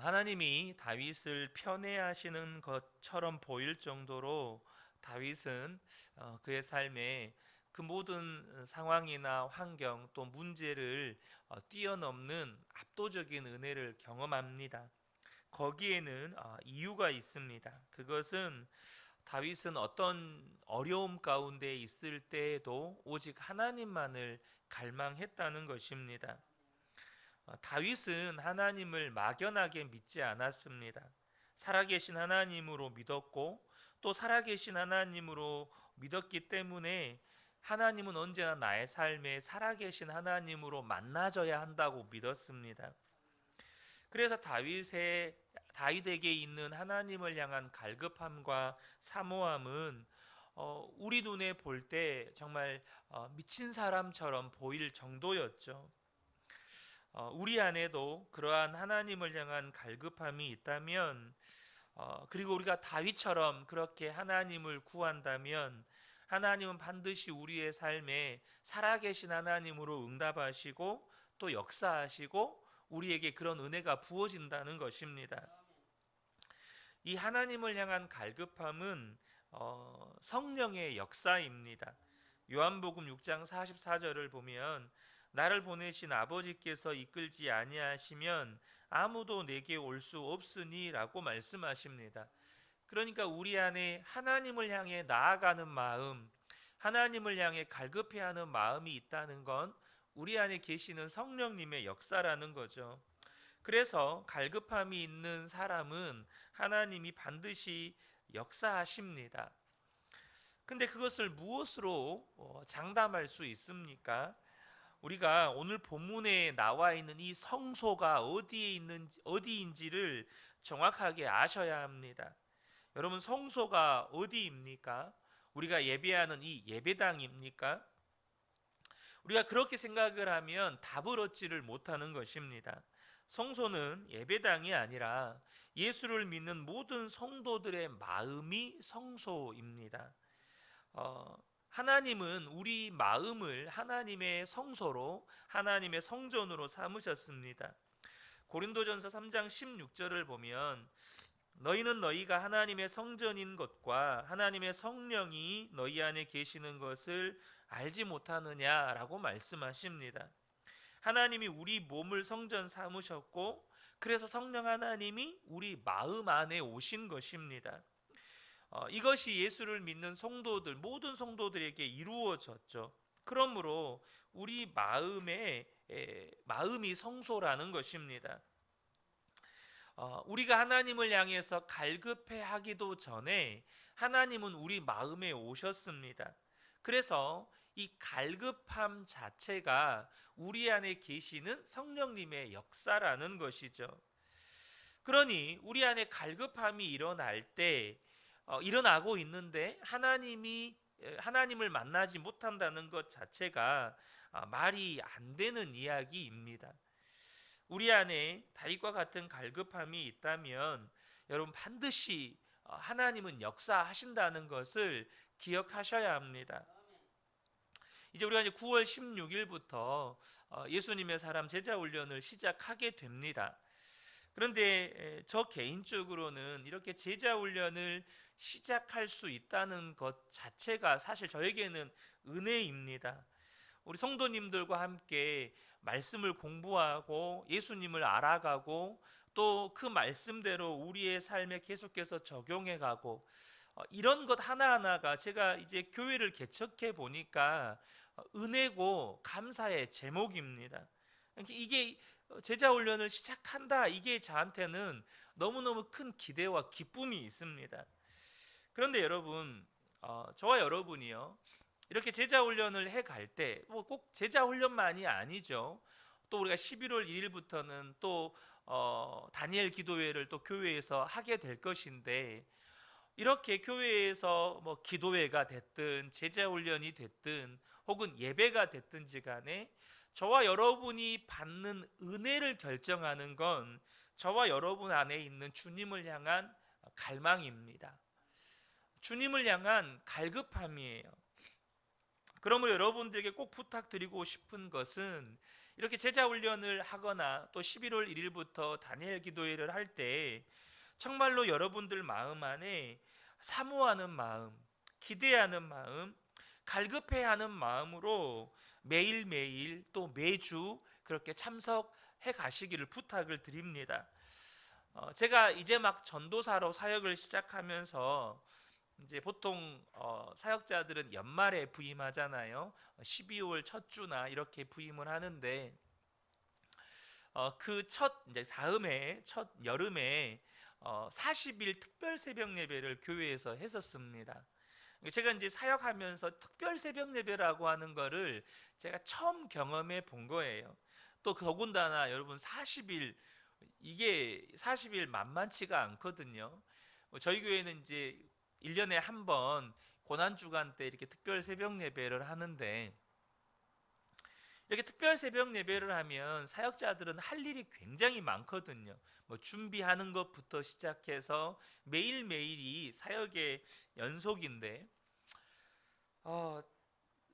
하나님이 다윗을 편애하시는 것처럼 보일 정도로 다윗은 그의 삶에 그 모든 상황이나 환경 또 문제를 뛰어넘는 압도적인 은혜를 경험합니다. 거기에는 이유가 있습니다. 그것은 다윗은 어떤 어려움 가운데 있을 때에도 오직 하나님만을 갈망했다는 것입니다. 다윗은 하나님을 막연하게 믿지 않았습니다. 살아계신 하나님으로 믿었고 또 살아계신 하나님으로 믿었기 때문에 하나님은 언제나 나의 삶에 살아계신 하나님으로 만나져야 한다고 믿었습니다. 그래서 다윗에게 있는 하나님을 향한 갈급함과 사모함은 우리 눈에 볼 때 정말 미친 사람처럼 보일 정도였죠. 우리 안에도 그러한 하나님을 향한 갈급함이 있다면, 그리고 우리가 다윗처럼 그렇게 하나님을 구한다면 하나님은 반드시 우리의 삶에 살아계신 하나님으로 응답하시고 또 역사하시고 우리에게 그런 은혜가 부어진다는 것입니다. 이 하나님을 향한 갈급함은 성령의 역사입니다. 요한복음 6장 44절을 보면 나를 보내신 아버지께서 이끌지 아니하시면 아무도 내게 올 수 없으니 라고 말씀하십니다. 그러니까 우리 안에 하나님을 향해 나아가는 마음, 하나님을 향해 갈급해하는 마음이 있다는 건 우리 안에 계시는 성령님의 역사라는 거죠. 그래서 갈급함이 있는 사람은 하나님이 반드시 역사하십니다. 근데 그것을 무엇으로 장담할 수 있습니까? 우리가 오늘 본문에 나와 있는 이 성소가 어디인지를 정확하게 아셔야 합니다. 여러분, 성소가 어디입니까? 우리가 예배하는 이 예배당입니까? 우리가 그렇게 생각을 하면 답을 얻지를 못하는 것입니다. 성소는 예배당이 아니라 예수를 믿는 모든 성도들의 마음이 성소입니다. 하나님은 우리 마음을 하나님의 성소로, 하나님의 성전으로 삼으셨습니다. 고린도전서 3장 16절을 보면 너희는 너희가 하나님의 성전인 것과 하나님의 성령이 너희 안에 계시는 것을 알지 못하느냐라고 말씀하십니다. 하나님이 우리 몸을 성전 삼으셨고 그래서 성령 하나님이 우리 마음 안에 오신 것입니다. 이것이 예수를 믿는 성도들, 모든 성도들에게 이루어졌죠. 그러므로 우리 마음이 성소라는 것입니다. 우리가 하나님을 향해서 갈급해 하기도 전에 하나님은 우리 마음에 오셨습니다. 그래서 이 갈급함 자체가 우리 안에 계시는 성령님의 역사라는 것이죠. 그러니 우리 안에 갈급함이 일어나고 있는데 하나님을 만나지 못한다는 것 자체가 말이 안 되는 이야기입니다. 우리 안에 다윗과 같은 갈급함이 있다면 여러분 반드시 하나님은 역사하신다는 것을 기억하셔야 합니다. 이제 우리가 이제 9월 16일부터 예수님의 사람 제자 훈련을 시작하게 됩니다. 그런데 저 개인적으로는 이렇게 제자 훈련을 시작할 수 있다는 것 자체가 사실 저에게는 은혜입니다. 우리 성도님들과 함께 말씀을 공부하고 예수님을 알아가고 또 그 말씀대로 우리의 삶에 계속해서 적용해가고 이런 것 하나하나가 제가 이제 교회를 개척해 보니까 은혜고 감사의 제목입니다. 이게 제자 훈련을 시작한다, 이게 저한테는 너무너무 큰 기대와 기쁨이 있습니다. 그런데 여러분, 저와 여러분이요 이렇게 제자 훈련을 해 갈 때 꼭 제자 훈련만이 아니죠. 또 우리가 11월 2일부터는 또 다니엘 기도회를 또 교회에서 하게 될 것인데, 이렇게 교회에서 뭐 기도회가 됐든 제자 훈련이 됐든 혹은 예배가 됐든지 간에 저와 여러분이 받는 은혜를 결정하는 건 저와 여러분 안에 있는 주님을 향한 갈망입니다. 주님을 향한 갈급함이에요. 그러므로 여러분들에게 꼭 부탁드리고 싶은 것은 이렇게 제자 훈련을 하거나 또 11월 1일부터 다니엘 기도회를 할 때 정말로 여러분들 마음 안에 사모하는 마음, 기대하는 마음, 갈급해하는 마음으로 매일매일 또 매주 그렇게 참석해 가시기를 부탁을 드립니다. 제가 이제 막 전도사로 사역을 시작하면서 이제 보통 사역자들은 연말에 부임하잖아요. 12월 첫 주나 이렇게 부임을 하는데 그 첫 이제 다음에 첫 여름에 40일 특별 새벽 예배를 교회에서 했었습니다. 제가 이제 사역하면서 특별 새벽 예배라고 하는 거를 제가 처음 경험해 본 거예요. 또 더군다나 여러분 40일 이게 40일 만만치가 않거든요. 저희 교회는 이제 1년에 한 번 고난 주간 때 이렇게 특별 새벽 예배를 하는데 이렇게 특별 새벽 예배를 하면 사역자들은 할 일이 굉장히 많거든요. 뭐 준비하는 것부터 시작해서 매일매일이 사역의 연속인데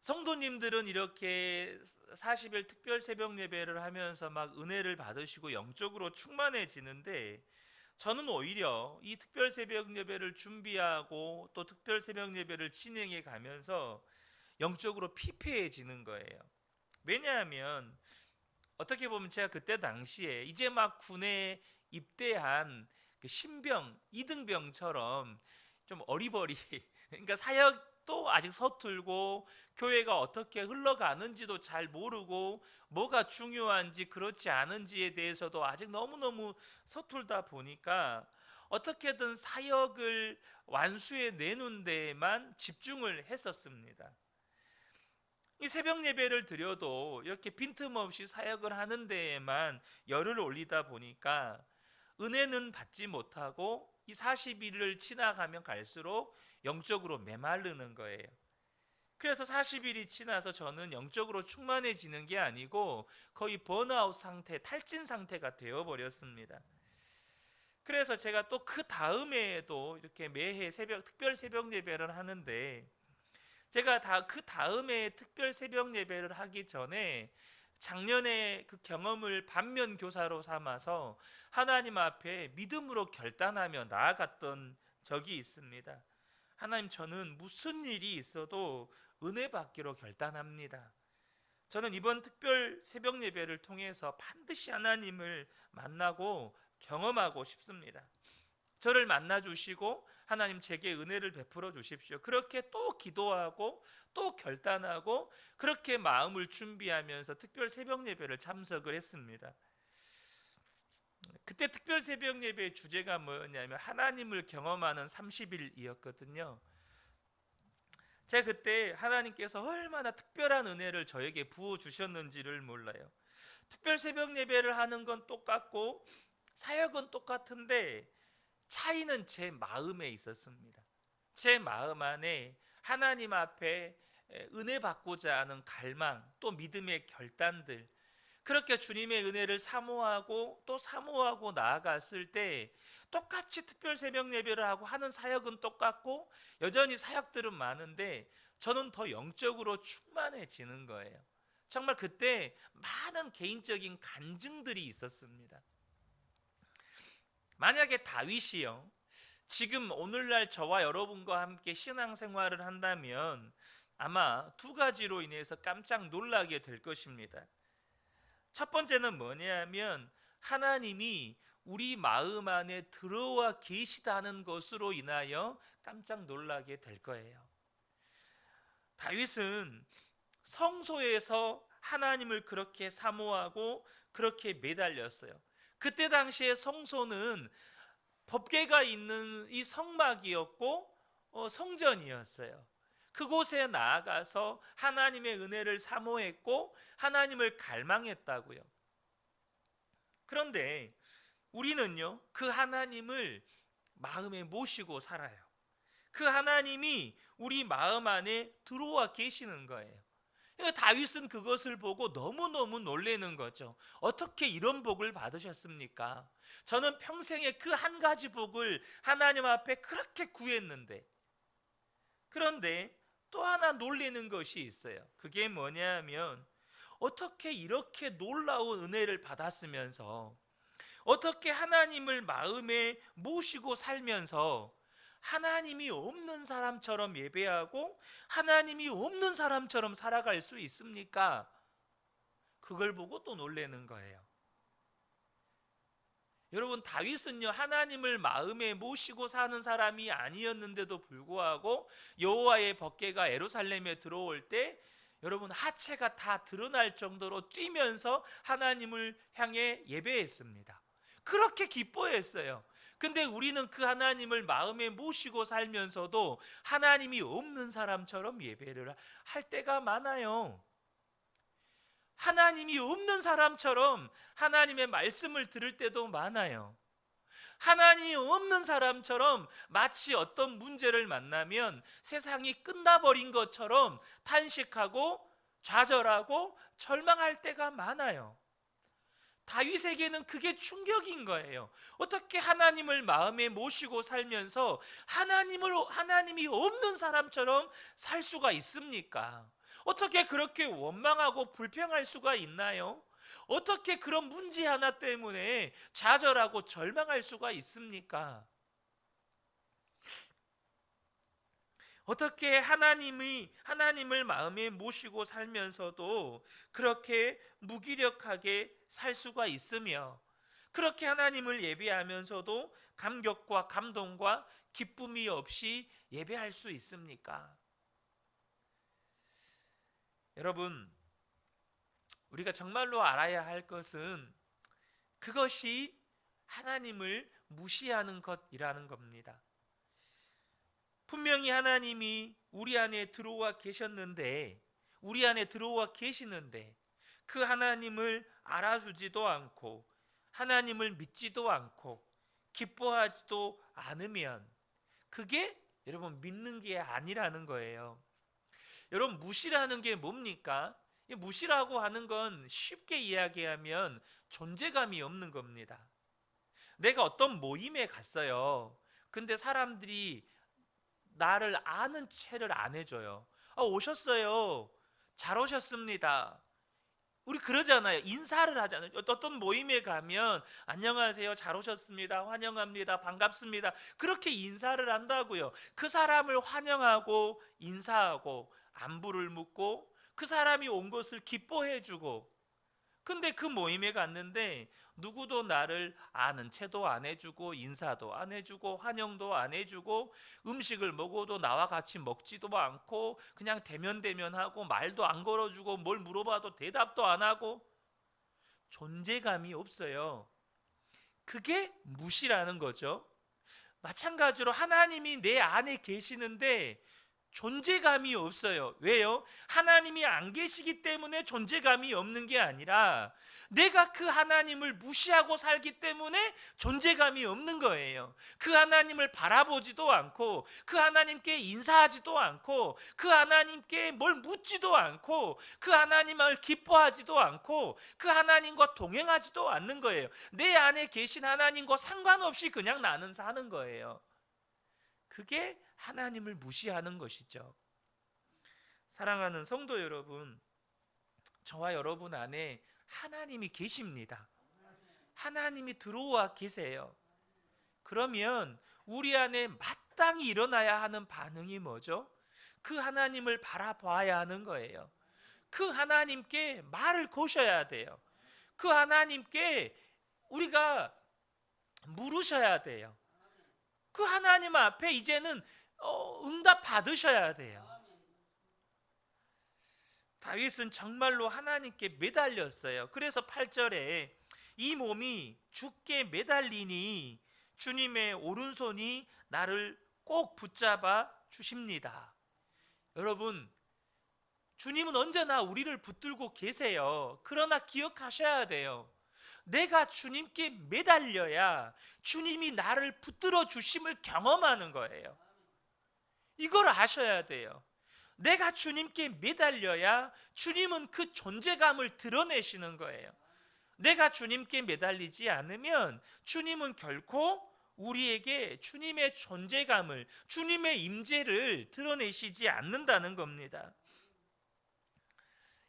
성도님들은 이렇게 40일 특별 새벽 예배를 하면서 막 은혜를 받으시고 영적으로 충만해지는데 저는 오히려 이 특별 새벽 예배를 준비하고 또 특별 새벽 예배를 진행해 가면서 영적으로 피폐해지는 거예요. 왜냐하면 어떻게 보면 제가 그때 당시에 이제 막 군에 입대한 그 신병, 이등병처럼 좀 어리버리 그러니까 사역도 아직 서툴고 교회가 어떻게 흘러가는지도 잘 모르고 뭐가 중요한지 그렇지 않은지에 대해서도 아직 너무너무 서툴다 보니까 어떻게든 사역을 완수해 내는 데에만 집중을 했었습니다. 이 새벽 예배를 드려도 이렇게 빈틈없이 사역을 하는 데에만 열을 올리다 보니까 은혜는 받지 못하고 이 40일을 지나가면 갈수록 영적으로 메마르는 거예요. 그래서 40일이 지나서 저는 영적으로 충만해지는 게 아니고 거의 번아웃 상태, 탈진 상태가 되어버렸습니다. 그래서 제가 또 그 다음에도 이렇게 매해 특별 새벽 예배를 하는데 제가 그 다음에 특별 새벽 예배를 하기 전에 작년에 그 경험을 반면 교사로 삼아서 하나님 앞에 믿음으로 결단하며 나아갔던 적이 있습니다. 하나님, 저는 무슨 일이 있어도 은혜 받기로 결단합니다. 저는 이번 특별 새벽 예배를 통해서 반드시 하나님을 만나고 경험하고 싶습니다. 저를 만나 주시고 하나님 제게 은혜를 베풀어 주십시오. 그렇게 또 기도하고 또 결단하고 그렇게 마음을 준비하면서 특별 새벽 예배를 참석을 했습니다. 그때 특별 새벽 예배의 주제가 뭐였냐면 하나님을 경험하는 30일이었거든요. 제가 그때 하나님께서 얼마나 특별한 은혜를 저에게 부어 주셨는지를 몰라요. 특별 새벽 예배를 하는 건 똑같고 사역은 똑같은데 차이는 제 마음에 있었습니다. 제 마음 안에 하나님 앞에 은혜 받고자 하는 갈망, 또 믿음의 결단들, 그렇게 주님의 은혜를 사모하고 또 사모하고 나아갔을 때 똑같이 특별 새벽 예배를 하고 하는 사역은 똑같고 여전히 사역들은 많은데 저는 더 영적으로 충만해지는 거예요. 정말 그때 많은 개인적인 간증들이 있었습니다. 만약에 다윗이요, 지금 오늘날 저와 여러분과 함께 신앙생활을 한다면 아마 두 가지로 인해서 깜짝 놀라게 될 것입니다. 첫 번째는 뭐냐면 하나님이 우리 마음 안에 들어와 계시다는 것으로 인하여 깜짝 놀라게 될 거예요. 다윗은 성소에서 하나님을 그렇게 사모하고 그렇게 매달렸어요. 그때 당시에 성소는 법궤가 있는 이 성막이었고 성전이었어요. 그곳에 나아가서 하나님의 은혜를 사모했고 하나님을 갈망했다고요. 그런데 우리는요, 그 하나님을 마음에 모시고 살아요. 그 하나님이 우리 마음 안에 들어와 계시는 거예요. 그러니까 다윗은 그것을 보고 너무너무 놀라는 거죠. 어떻게 이런 복을 받으셨습니까? 저는 평생에 그 한 가지 복을 하나님 앞에 그렇게 구했는데. 그런데 또 하나 놀라는 것이 있어요. 그게 뭐냐면 어떻게 이렇게 놀라운 은혜를 받았으면서, 어떻게 하나님을 마음에 모시고 살면서 하나님이 없는 사람처럼 예배하고 하나님이 없는 사람처럼 살아갈 수 있습니까? 그걸 보고 또 놀라는 거예요. 여러분, 다윗은요, 하나님을 마음에 모시고 사는 사람이 아니었는데도 불구하고 여호와의 법궤가 예루살렘에 들어올 때 여러분, 하체가 다 드러날 정도로 뛰면서 하나님을 향해 예배했습니다. 그렇게 기뻐했어요. 근데 우리는 그 하나님을 마음에 모시고 살면서도 하나님이 없는 사람처럼 예배를 할 때가 많아요. 하나님이 없는 사람처럼 하나님의 말씀을 들을 때도 많아요. 하나님이 없는 사람처럼 마치 어떤 문제를 만나면 세상이 끝나버린 것처럼 탄식하고 좌절하고 절망할 때가 많아요. 다윗에게는 그게 충격인 거예요. 어떻게 하나님을 마음에 모시고 살면서 하나님이 없는 사람처럼 살 수가 있습니까? 어떻게 그렇게 원망하고 불평할 수가 있나요? 어떻게 그런 문제 하나 때문에 좌절하고 절망할 수가 있습니까? 어떻게 하나님을 마음에 모시고 살면서도 그렇게 무기력하게 살 수가 있으며, 그렇게 하나님을 예배하면서도 감격과 감동과 기쁨이 없이 예배할 수 있습니까? 여러분, 우리가 정말로 알아야 할 것은 그것이 하나님을 무시하는 것이라는 겁니다. 분명히 하나님이 우리 안에 들어와 계시는데 그 하나님을 알아주지도 않고 하나님을 믿지도 않고 기뻐하지도 않으면 그게 여러분 믿는 게 아니라는 거예요. 여러분, 무시라는 게 뭡니까? 무시라고 하는 건 쉽게 이야기하면 존재감이 없는 겁니다. 내가 어떤 모임에 갔어요. 근데 사람들이 나를 아는 체를 안 해줘요. 오셨어요. 잘 오셨습니다. 우리 그러잖아요. 인사를 하잖아요. 어떤 모임에 가면 안녕하세요, 잘 오셨습니다, 환영합니다, 반갑습니다, 그렇게 인사를 한다고요. 그 사람을 환영하고 인사하고 안부를 묻고 그 사람이 온 것을 기뻐해 주고, 근데 그 모임에 갔는데 누구도 나를 아는 체도 안 해주고 인사도 안 해주고 환영도 안 해주고 음식을 먹어도 나와 같이 먹지도 않고 그냥 대면대면하고 말도 안 걸어주고 뭘 물어봐도 대답도 안 하고 존재감이 없어요. 그게 무시라는 거죠. 마찬가지로 하나님이 내 안에 계시는데 존재감이 없어요. 왜요? 하나님이 안 계시기 때문에 존재감이 없는 게 아니라 내가 그 하나님을 무시하고 살기 때문에 존재감이 없는 거예요. 그 하나님을 바라보지도 않고 그 하나님께 인사하지도 않고 그 하나님께 뭘 묻지도 않고 그 하나님을 기뻐하지도 않고 그 하나님과 동행하지도 않는 거예요. 내 안에 계신 하나님과 상관없이 그냥 나는 사는 거예요. 그게 하나님을 무시하는 것이죠. 사랑하는 성도 여러분, 저와 여러분 안에 하나님이 계십니다. 하나님이 들어와 계세요. 그러면 우리 안에 마땅히 일어나야 하는 반응이 뭐죠? 그 하나님을 바라봐야 하는 거예요. 그 하나님께 말을 거셔야 돼요. 그 하나님께 우리가 물으셔야 돼요. 그 하나님 앞에 이제는 응답 받으셔야 돼요. 다윗은 정말로 하나님께 매달렸어요. 그래서 8절에 이 몸이 주께 매달리니 주님의 오른손이 나를 꼭 붙잡아 주십니다. 여러분, 주님은 언제나 우리를 붙들고 계세요. 그러나 기억하셔야 돼요. 내가 주님께 매달려야 주님이 나를 붙들어 주심을 경험하는 거예요. 이걸 아셔야 돼요. 내가 주님께 매달려야 주님은 그 존재감을 드러내시는 거예요. 내가 주님께 매달리지 않으면 주님은 결코 우리에게 주님의 존재감을, 주님의 임재를 드러내시지 않는다는 겁니다.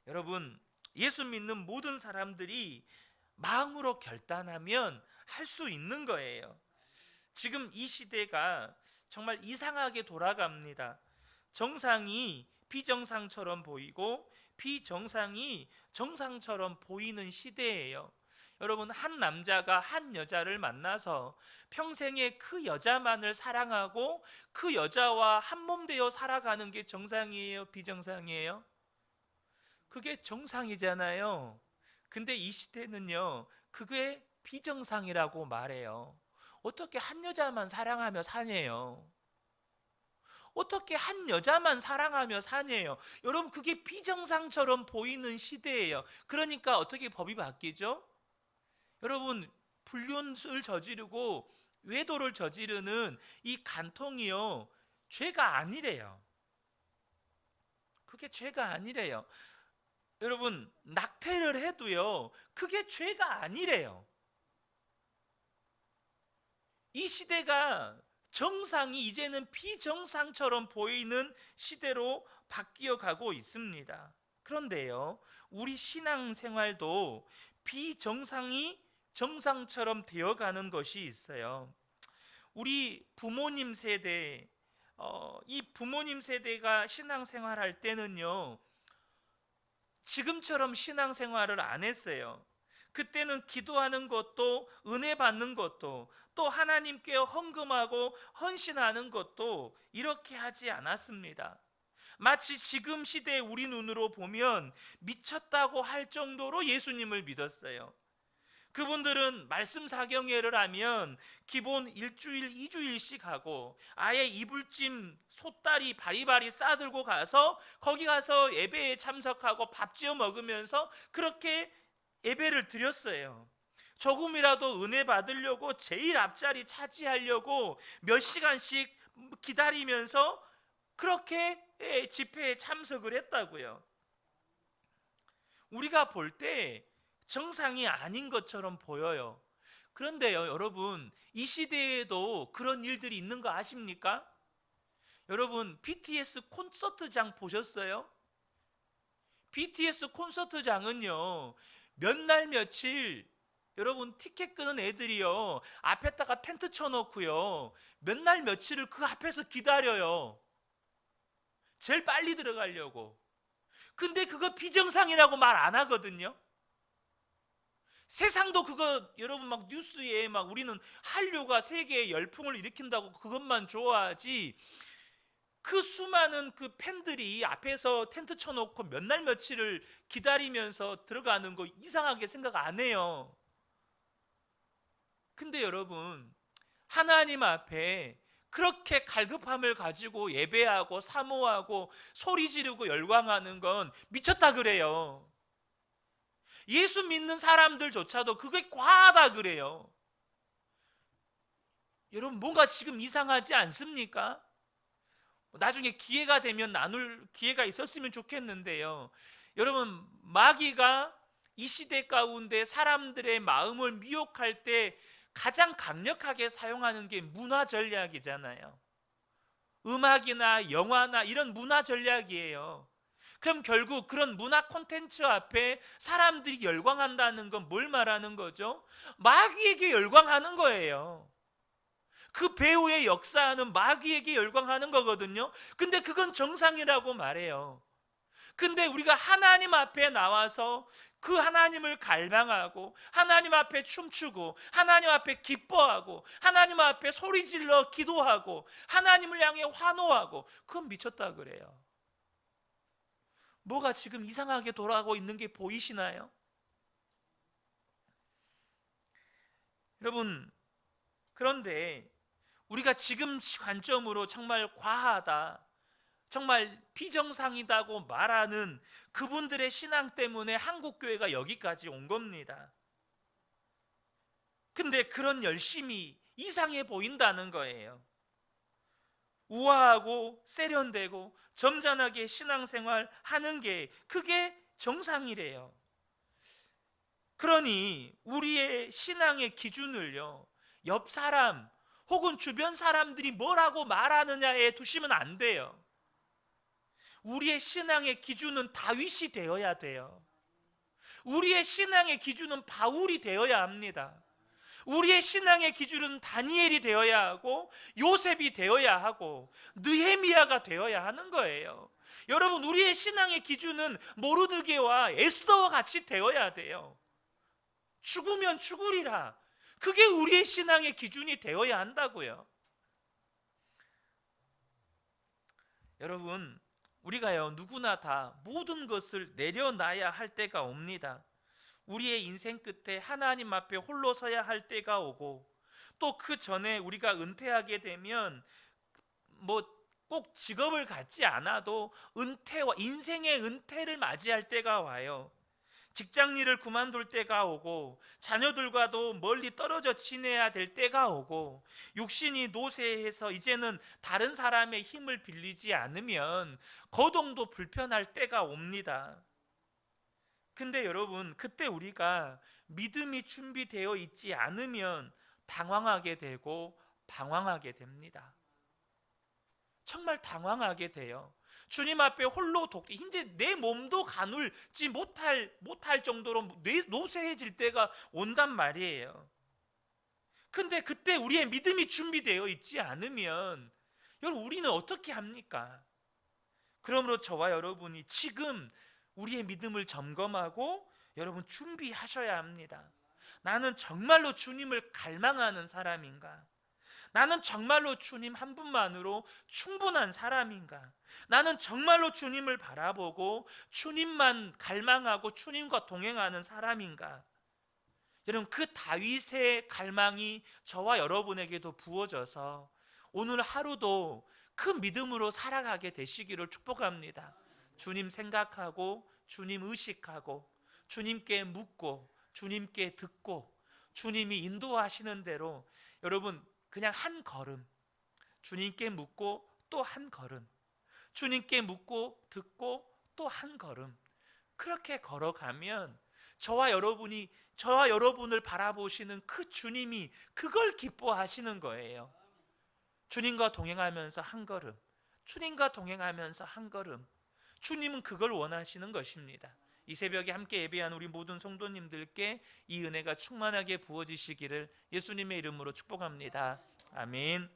여러분, 예수 믿는 모든 사람들이 마음으로 결단하면 할 수 있는 거예요. 지금 이 시대가 정말 이상하게 돌아갑니다. 정상이 비정상처럼 보이고 비정상이 정상처럼 보이는 시대예요. 여러분, 한 남자가 한 여자를 만나서 평생에 그 여자만을 사랑하고 그 여자와 한몸 되어 살아가는 게 정상이에요? 비정상이에요? 그게 정상이잖아요. 근데 이 시대는요, 그게 비정상이라고 말해요. 어떻게 한 여자만 사랑하며 사네요? 어떻게 한 여자만 사랑하며 사네요? 여러분, 그게 비정상처럼 보이는 시대예요. 그러니까 어떻게 법이 바뀌죠? 여러분, 불륜을 저지르고 외도를 저지르는 이 간통이요, 죄가 아니래요. 그게 죄가 아니래요. 여러분, 낙태를 해도요, 그게 죄가 아니래요. 이 시대가 정상이 이제는 비정상처럼 보이는 시대로 바뀌어 가고 있습니다. 그런데요, 우리 신앙생활도 비정상이 정상처럼 되어가는 것이 있어요. 우리 부모님 세대, 이 부모님 세대가 신앙생활할 때는요, 지금처럼 신앙생활을 안 했어요. 그때는 기도하는 것도, 은혜 받는 것도, 또 하나님께 헌금하고 헌신하는 것도 이렇게 하지 않았습니다. 마치 지금 시대의 우리 눈으로 보면 미쳤다고 할 정도로 예수님을 믿었어요. 그분들은 말씀 사경회를 하면 기본 일주일, 2주일씩 하고 아예 이불찜, 솥다리 바리바리 싸들고 가서 거기 가서 예배에 참석하고 밥 지어 먹으면서 그렇게 예배를 드렸어요. 조금이라도 은혜 받으려고 제일 앞자리 차지하려고 몇 시간씩 기다리면서 그렇게 집회에 참석을 했다고요. 우리가 볼 때 정상이 아닌 것처럼 보여요. 그런데요, 여러분, 이 시대에도 그런 일들이 있는 거 아십니까? 여러분, BTS 콘서트장 보셨어요? BTS 콘서트장은요, 몇 날 며칠, 여러분, 티켓 끄는 애들이요, 앞에다가 텐트 쳐놓고요, 몇 날 며칠을 그 앞에서 기다려요. 제일 빨리 들어가려고. 근데 그거 비정상이라고 말 안 하거든요. 세상도 그거, 여러분, 막 뉴스에 막 우리는 한류가 세계에 열풍을 일으킨다고 그것만 좋아하지, 그 수많은 그 팬들이 앞에서 텐트 쳐놓고 몇 날 며칠을 기다리면서 들어가는 거 이상하게 생각 안 해요. 근데 여러분, 하나님 앞에 그렇게 갈급함을 가지고 예배하고 사모하고 소리 지르고 열광하는 건 미쳤다 그래요. 예수 믿는 사람들조차도 그게 과하다 그래요. 여러분, 뭔가 지금 이상하지 않습니까? 나중에 기회가 되면 나눌 기회가 있었으면 좋겠는데요. 여러분, 마귀가 이 시대 가운데 사람들의 마음을 미혹할 때 가장 강력하게 사용하는 게 문화 전략이잖아요. 음악이나 영화나 이런 문화 전략이에요. 그럼 결국 그런 문화 콘텐츠 앞에 사람들이 열광한다는 건 뭘 말하는 거죠? 마귀에게 열광하는 거예요. 그 배우의 역사하는 마귀에게 열광하는 거거든요. 근데 그건 정상이라고 말해요. 근데 우리가 하나님 앞에 나와서 그 하나님을 갈망하고 하나님 앞에 춤추고 하나님 앞에 기뻐하고 하나님 앞에 소리질러 기도하고 하나님을 향해 환호하고, 그건 미쳤다 그래요. 뭐가 지금 이상하게 돌아가고 있는 게 보이시나요? 여러분, 그런데 우리가 지금 관점으로 정말 과하다, 정말 비정상이다고 말하는 그분들의 신앙 때문에 한국교회가 여기까지 온 겁니다. 근데 그런 열심이 이상해 보인다는 거예요. 우아하고 세련되고 점잖하게 신앙생활 하는 게 그게 정상이래요. 그러니 우리의 신앙의 기준을요, 옆 사람 혹은 주변 사람들이 뭐라고 말하느냐에 두시면 안 돼요. 우리의 신앙의 기준은 다윗이 되어야 돼요. 우리의 신앙의 기준은 바울이 되어야 합니다. 우리의 신앙의 기준은 다니엘이 되어야 하고 요셉이 되어야 하고 느헤미야가 되어야 하는 거예요. 여러분, 우리의 신앙의 기준은 모르드게와 에스더와 같이 되어야 돼요. 죽으면 죽으리라. 그게 우리의 신앙의 기준이 되어야 한다고요. 여러분, 우리가요 누구나 다 모든 것을 내려놔야 할 때가 옵니다. 우리의 인생 끝에 하나님 앞에 홀로 서야 할 때가 오고, 또 그 전에 우리가 은퇴하게 되면 꼭 직업을 갖지 않아도 은퇴와 인생의 은퇴를 맞이할 때가 와요. 직장 일을 그만둘 때가 오고, 자녀들과도 멀리 떨어져 지내야 될 때가 오고, 육신이 노쇠해서 이제는 다른 사람의 힘을 빌리지 않으면 거동도 불편할 때가 옵니다. 근데 여러분, 그때 우리가 믿음이 준비되어 있지 않으면 당황하게 되고 방황하게 됩니다. 정말 당황하게 돼요. 주님 앞에 홀로 이제 내 몸도 가눌지 못할 정도로 노쇠해질 때가 온단 말이에요. 근데 그때 우리의 믿음이 준비되어 있지 않으면 여러분, 우리는 어떻게 합니까? 그러므로 저와 여러분이 지금 우리의 믿음을 점검하고 여러분 준비하셔야 합니다. 나는 정말로 주님을 갈망하는 사람인가? 나는 정말로 주님 한 분만으로 충분한 사람인가? 나는 정말로 주님을 바라보고 주님만 갈망하고 주님과 동행하는 사람인가? 여러분, 그 다윗의 갈망이 저와 여러분에게도 부어져서 오늘 하루도 그 믿음으로 살아가게 되시기를 축복합니다. 주님 생각하고 주님 의식하고 주님께 묻고 주님께 듣고 주님이 인도하시는 대로 여러분 그냥 한 걸음, 주님께 묻고 또 한 걸음, 주님께 묻고 듣고 또 한 걸음, 그렇게 걸어가면 저와 여러분을 바라보시는 그 주님이 그걸 기뻐하시는 거예요. 주님과 동행하면서 한 걸음, 주님과 동행하면서 한 걸음, 주님은 그걸 원하시는 것입니다. 이 새벽에 함께 예배한 우리 모든 성도님들께 이 은혜가 충만하게 부어지시기를 예수님의 이름으로 축복합니다. 아멘.